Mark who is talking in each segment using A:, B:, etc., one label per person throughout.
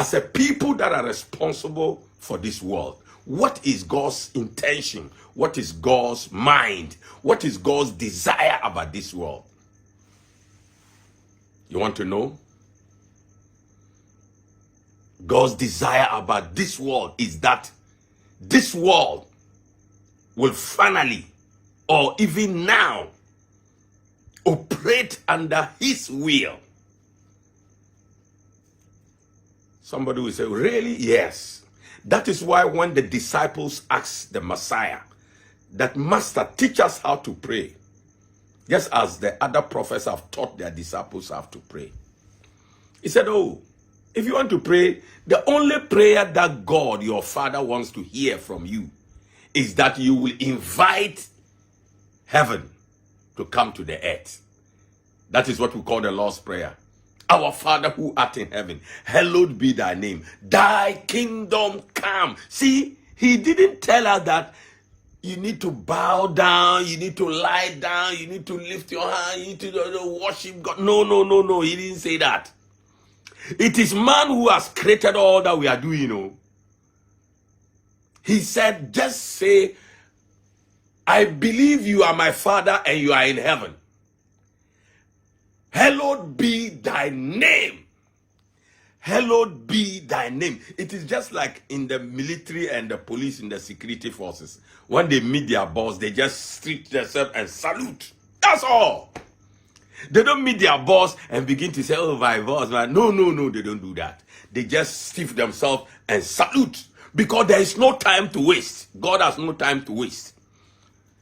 A: as a people that are responsible for this world, what is God's intention? What is God's mind? What is God's desire about this world? You want to know? God's desire about this world is that this world will finally, or even now, operate under his will. Somebody will say, really? Yes. That is why when the disciples asked the Messiah, that Master, teach us how to pray, just as the other prophets have taught their disciples how to pray. He said, oh, if you want to pray, the only prayer that God, your Father, wants to hear from you is that you will invite heaven to come to the earth. That is what we call the Lord's Prayer. Our Father who art in heaven, hallowed be thy name. Thy kingdom come. See, he didn't tell us that you need to bow down, you need to lie down, you need to lift your hand, you need to worship God. No, no, no, no. He didn't say that. It is man who has created all that we are doing, you know. He said, just say, I believe you are my Father and you are in heaven. Hallowed be thy name. Hallowed be thy name. It is just like in the military and the police in the security forces. When they meet their boss, they just strip themselves and salute. That's all. They don't meet their boss and begin to say, oh, my boss, man. No, no, no, they don't do that. They just stiff themselves and salute, because there is no time to waste. God has no time to waste.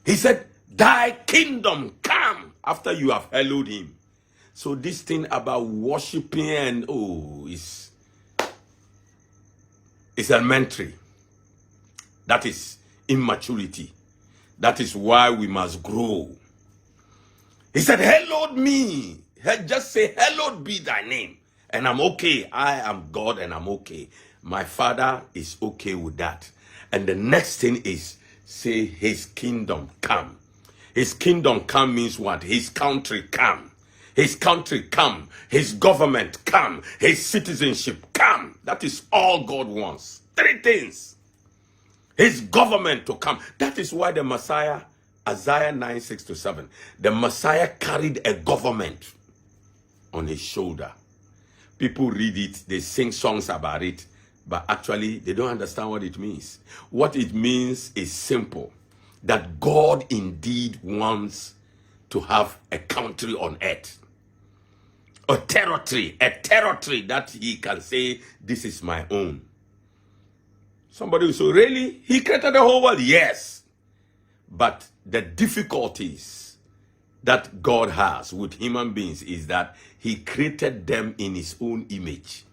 A: He said, thy kingdom come, after you have hallowed him. So this thing about worshiping and is elementary. That is immaturity. That is why we must grow. He said, hallowed me. Just say, hallowed be thy name. And I'm okay. I am God and I'm okay. My Father is okay with that. And the next thing is, say, his kingdom come. His kingdom come means what? His country come. His country come. His government come. His citizenship come. That is all God wants. Three things. His government to come. That is why the Messiah, Isaiah 9:6-7, the Messiah carried a government on his shoulder. People read it, they sing songs about it, but actually they don't understand what it means. What it means is simple, that God indeed wants to have a country on earth. A territory that he can say, this is my own. Somebody will say, really? He created the whole world? Yes. But the difficulties that God has with human beings is that he created them in his own image,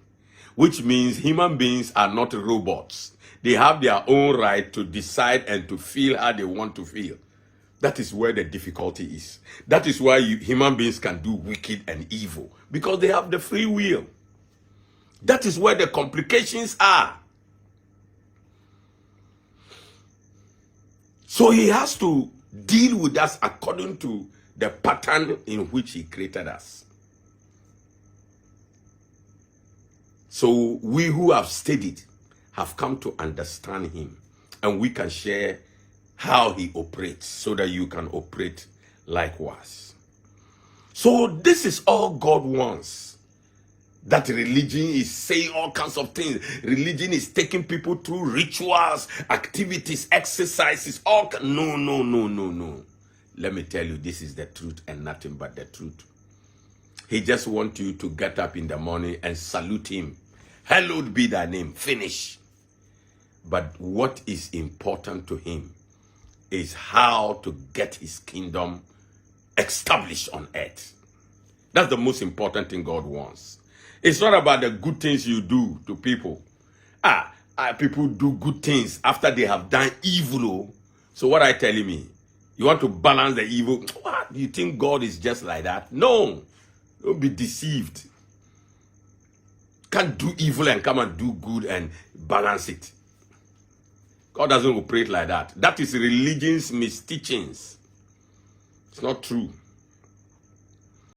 A: which means human beings are not robots. They have their own right to decide and to feel how they want to feel. That is where the difficulty is. That is why human beings can do wicked and evil, because they have the free will. That is where the complications are. So he has to deal with us according to the pattern in which he created us. So we who have studied have come to understand him, and we can share how he operates so that you can operate likewise. So this is all God wants. That religion is saying all kinds of things. Religion is taking people through rituals, activities, exercises, all no, no, no, no, no. Let me tell you, this is the truth and nothing but the truth. He just wants you to get up in the morning and salute him. Hallowed be thy name. Finish. But what is important to him is how to get his kingdom established on earth. That's the most important thing God wants. It's not about the good things you do to people. People do good things after they have done evil. So what are you telling me? You want to balance the evil? What? Do you think God is just like that? No. Don't be deceived. Can't do evil and come and do good and balance it. God doesn't operate like that. That is religion's misteachings. It's not true.